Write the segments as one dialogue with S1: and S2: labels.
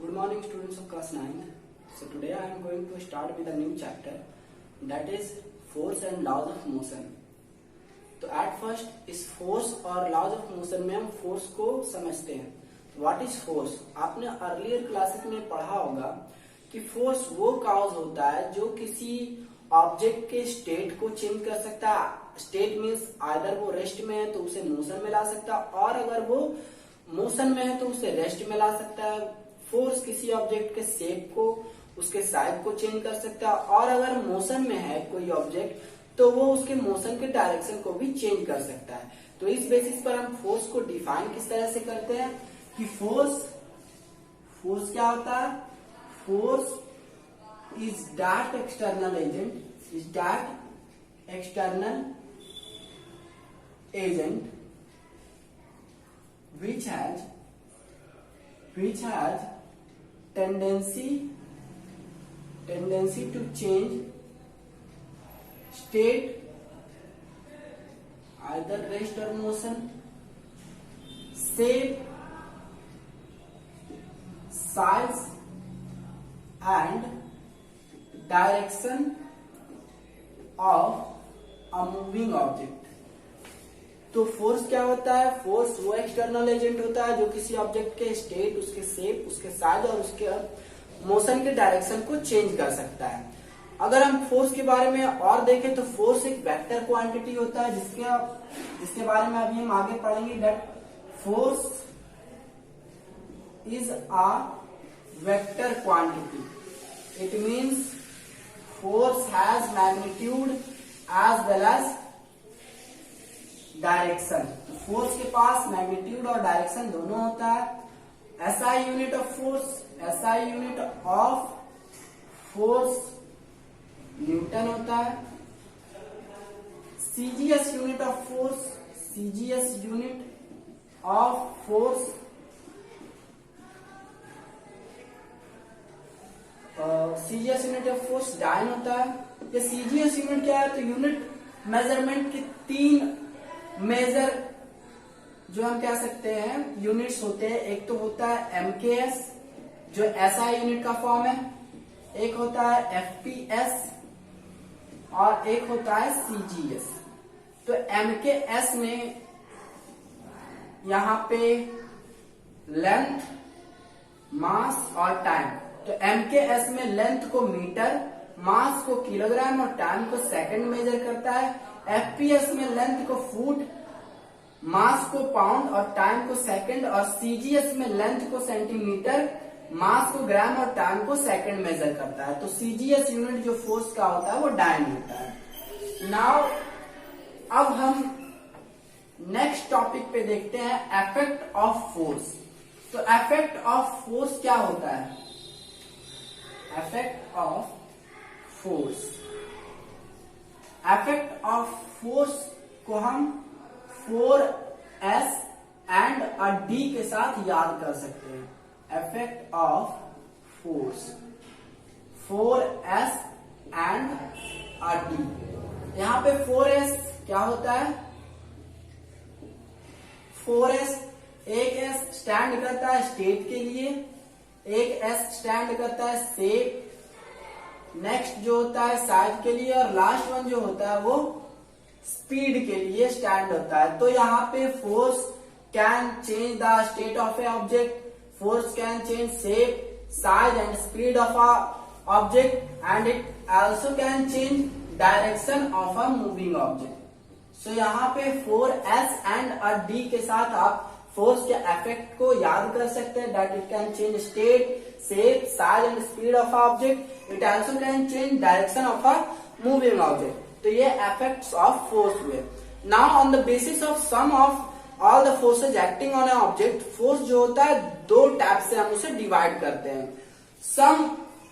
S1: Good morning, students of class 9. So today I am going to start with a new chapter, that is force and laws of motion. तो at first इस force और laws of motion में हम force को समझते हैं. What is force? आपने earlier classes में पढ़ा होगा कि फोर्स वो काज होता है जो किसी ऑब्जेक्ट के स्टेट को चेंज कर सकता है. स्टेट मीन्स आइदर वो रेस्ट में है तो उसे मोशन में ला सकता है, और अगर वो मोशन में है तो उसे रेस्ट में ला सकता है. फोर्स किसी ऑब्जेक्ट के शेप को, उसके साइज को चेंज कर सकता है, और अगर मोशन में है कोई ऑब्जेक्ट तो वो उसके मोशन के डायरेक्शन को भी चेंज कर सकता है. तो इस बेसिस पर हम फोर्स को डिफाइन किस तरह से करते हैं कि फोर्स क्या होता है? Force is that external agent which has tendency to change state, either rest or motion, shape, size and direction of a moving object. तो फोर्स क्या होता है? फोर्स वो एक्सटर्नल एजेंट होता है जो किसी ऑब्जेक्ट के स्टेट, उसके शेप, उसके साइज और उसके मोशन के डायरेक्शन को चेंज कर सकता है. अगर हम फोर्स के बारे में और देखें तो फोर्स एक वेक्टर क्वांटिटी होता है जिसके बारे में अभी हम आगे पढ़ेंगे. That force is a vector quantity. It means force has magnitude as well as direction. Force के पास मैग्नीट्यूड और डायरेक्शन दोनों होता है. SI unit of force newton होता है. सीजीएस यूनिट ऑफ फोर्स डायन होता है. ये सीजीएस यूनिट क्या है? तो यूनिट मेजरमेंट के तीन मेजर जो हम कह सकते हैं यूनिट्स होते हैं. एक तो होता है एमकेएस जो एसआई यूनिट का फॉर्म है, एक होता है एफपीएस और एक होता है सीजीएस. तो एमकेएस में यहां पे लेंथ, मास और टाइम. तो एमकेएस में लेंथ को मीटर, मास को किलोग्राम और टाइम को सेकंड मेजर करता है. एफपीएस में लेंथ को फुट, मास को पाउंड और टाइम को सेकंड, और सीजीएस में लेंथ को सेंटीमीटर, मास को ग्राम और टाइम को सेकंड मेजर करता है. तो सीजीएस यूनिट जो फोर्स का होता है वो डायन होता है. नाउ अब हम नेक्स्ट टॉपिक पे देखते हैं इफेक्ट ऑफ फोर्स. तो इफेक्ट ऑफ फोर्स क्या होता है? इफेक्ट ऑफ फोर्स को हम 4S एंड अ D के साथ याद कर सकते हैं. Effect of force 4S and a D. यहां पे 4S क्या होता है? 4S, एक S स्टैंड करता है स्टेट के लिए, एक S स्टैंड करता है शेप, नेक्स्ट जो होता है साइज के लिए, और लास्ट वन जो होता है वो स्पीड के लिए स्टैंड होता है. तो यहाँ पे force can change the state of a object, force can change shape, size and speed of a object, and it also can change direction of a moving object. So यहाँ पे 4S and a D के साथ आप force के effect को याद कर सकते हैं. That it can change state, shape, size and speed of object. It also can change direction of a moving object. तो ये effects of force हुए. Now on the basis of sum of all the forces acting on an object, force जो होता है दो type से हम उसे डिवाइड करते हैं. Sum,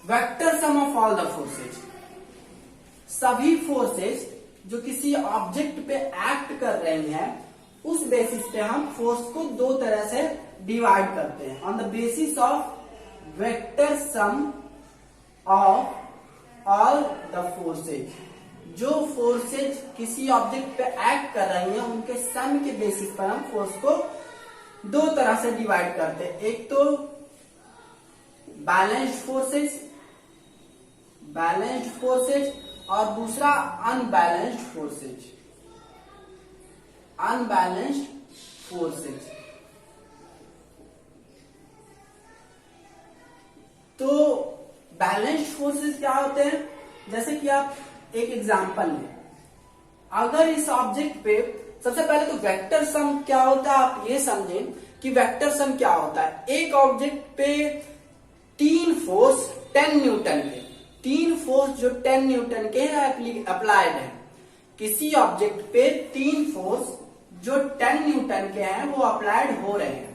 S1: vector sum of all the forces. सभी फोर्सेज जो किसी ऑब्जेक्ट पे एक्ट कर रही हैं उस बेसिस पे हम फोर्स को दो तरह से डिवाइड करते हैं. On the basis of vector sum of all the forces. जो फोर्सेज किसी ऑब्जेक्ट पे एक्ट कर रही हैं उनके सम के बेसिस पर हम फोर्स को दो तरह से डिवाइड करते हैं. एक तो बैलेंस्ड फोर्सेज और दूसरा अनबैलेंस्ड फोर्सेज। तो बैलेंस्ड फोर्सेज क्या होते हैं, जैसे कि आप एक एग्जांपल लें, अगर इस ऑब्जेक्ट पे सबसे पहले तो वेक्टर सम क्या होता है आप ये समझें कि वेक्टर सम क्या होता है। एक ऑब्जेक्ट पे 3 फोर्स 10 न्यूटन के, 3 फोर्स जो 10 न्यूटन के अप्लाइड है, किसी ऑब्जेक्ट पे 3 फोर्स जो 10 न्यूटन के हैं वो अप्लाइड हो रहे हैं।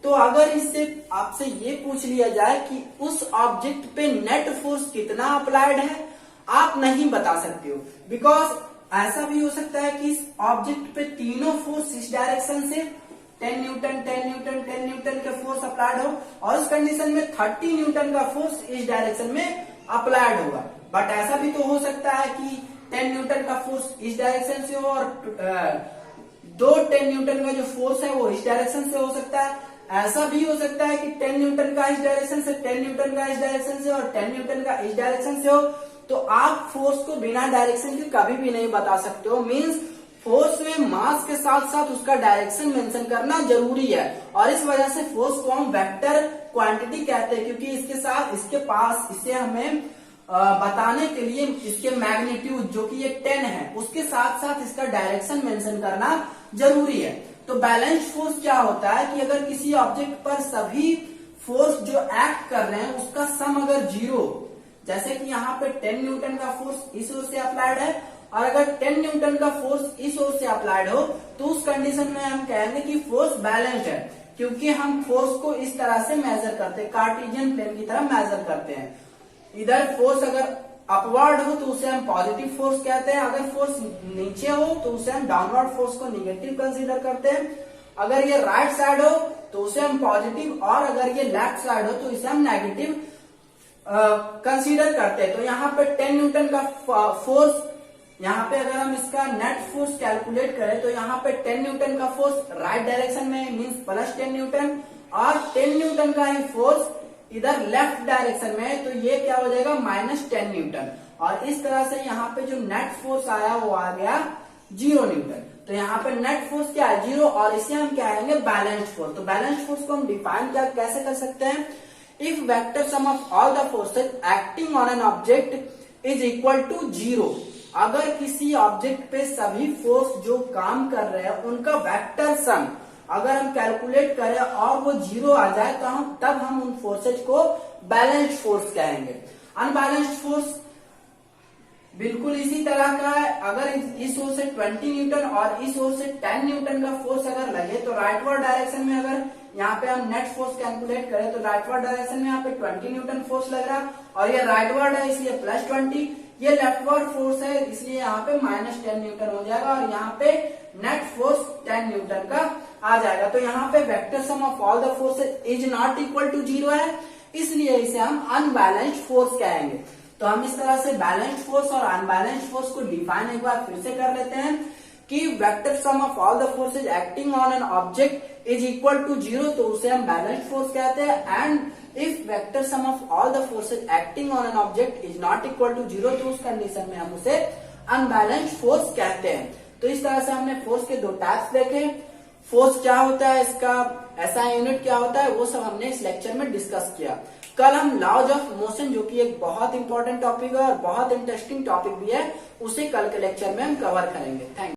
S1: तो अगर इससे आपसे ये पूछ लिया जाए कि उस ऑब्जेक्ट पे नेट फोर्स कितना अप्लाइड है, आप नहीं बता सकते हो, बिकॉज ऐसा भी हो सकता है कि इस ऑब्जेक्ट पे तीनों फोर्स इस डायरेक्शन से 10 न्यूटन 10 न्यूटन 10 न्यूटन का फोर्स अप्लाइड हो और उस कंडीशन में 30 न्यूटन का फोर्स इस डायरेक्शन में अप्लाइड होगा। बट ऐसा भी तो हो सकता है कि 10 न्यूटन का फोर्स इस डायरेक्शन से हो और 10 न्यूटन का जो फोर्स है वो इस डायरेक्शन से हो सकता है। ऐसा भी हो सकता है कि 10 न्यूटन का इस डायरेक्शन से, 10 न्यूटन का इस डायरेक्शन से और 10 न्यूटन का इस डायरेक्शन से हो। तो आप फोर्स को बिना डायरेक्शन के कभी भी नहीं बता सकते हो। मींस फोर्स में मास के साथ साथ उसका डायरेक्शन मेंशन करना जरूरी है और इस वजह से फोर्स को हम वेक्टर क्वांटिटी कहते हैं, क्योंकि इसके साथ इसके पास इसे हमें बताने के लिए इसके मैग्नीट्यूड जो कि ये 10 है उसके साथ साथ इसका डायरेक्शन मेंशन करना जरूरी है। तो बैलेंस्ड फोर्स क्या होता है कि अगर किसी ऑब्जेक्ट पर सभी फोर्स जो एक्ट कर रहे हैं उसका सम अगर 0, जैसे कि यहाँ पे 10 न्यूटन का फोर्स इस ओर से अप्लाइड है और अगर 10 न्यूटन का फोर्स इस ओर से अप्लाइड हो तो उस कंडीशन में हम कहेंगे कि फोर्स बैलेंस्ड है, क्योंकि हम फोर्स को इस तरह से मेजर करते हैं, कार्टेशियन प्लेन की तरह मेजर करते हैं। इधर फोर्स अगर अपवर्ड हो तो उसे हम पॉजिटिव फोर्स कहते हैं, अगर फोर्स नीचे हो तो उसे हम डाउनवर्ड फोर्स को निगेटिव कंसीडर करते हैं। अगर ये राइट साइड हो तो उसे हम पॉजिटिव और अगर ये लेफ्ट साइड हो तो इसे हम नेगेटिव कंसीडर करते हैं। तो यहाँ पे 10 न्यूटन का फोर्स, यहाँ पे अगर हम इसका नेट फोर्स कैलकुलेट करें तो यहाँ पे 10 न्यूटन का फोर्स राइट डायरेक्शन में मींस प्लस 10 न्यूटन और 10 न्यूटन का ही फोर्स इधर लेफ्ट डायरेक्शन में, तो ये क्या हो जाएगा माइनस 10 न्यूटन। और इस तरह से यहाँ पे जो नेट फोर्स आया वो आ गया 0 न्यूटन। तो यहाँ पे नेट फोर्स क्या है 0 और इसे हम क्या कहेंगे बैलेंस्ड फोर्स। तो बैलेंस्ड फोर्स को हम डिफाइन क्या कैसे कर सकते हैं, if vector sum of all the forces acting on an object is equal to 0। अगर किसी ऑब्जेक्ट पे सभी फोर्स जो काम कर रहे हैं उनका वेक्टर सम अगर हम कैलकुलेट करें और वो 0 आ जाए तो तब हम उन फोर्सेज को बैलेंस्ड फोर्स कहेंगे। अनबैलेंस्ड फोर्स बिल्कुल इसी तरह का है, अगर इस ओर से 20 न्यूटन और इस ओर से 10 न्यूटन का फोर्स अगर लगे तो राइटवर्ड डायरेक्शन में अगर यहाँ पे हम नेट फोर्स कैलकुलेट करें तो राइटवर्ड डायरेक्शन में यहाँ पे 20 न्यूटन फोर्स लग रहा है और ये राइटवर्ड है इसलिए प्लस 20, ये लेफ्टवर्ड फोर्स है इसलिए यहाँ पे माइनस 10 न्यूटन हो जाएगा और यहाँ पे नेट फोर्स 10 न्यूटन का आ जाएगा। तो यहाँ पे vector sum of all the forces is not equal to 0 है, इसलिए इसे हम अनबैलेंस्ड फोर्स कहेंगे। तो हम इस तरह से बैलेंस्ड फोर्स और अनबैलेंस्ड फोर्स को डिफाइन एक बार फिर से कर लेते हैं कि vector sum of all the forces acting on an object is equal to 0 तो उसे हम बैलेंस्ड फोर्स कहते हैं। And if vector sum of all the forces acting on an object is not equal to 0 तो उस condition में हम उसे अनबैलेंस्ड फोर्स कहते हैं। तो इस तरह से हमने फोर्स के 2 टाइप्स देखे, फोर्स क्या होता है, इसका SI यूनिट क्या होता है, वो सब हमने इस लेक्चर में डिस्कस किया। कल हम लॉज ऑफ मोशन जो कि एक बहुत इंपॉर्टेंट टॉपिक है और बहुत इंटरेस्टिंग टॉपिक भी है, उसे कल के लेक्चर में हम कवर करेंगे। Thank you.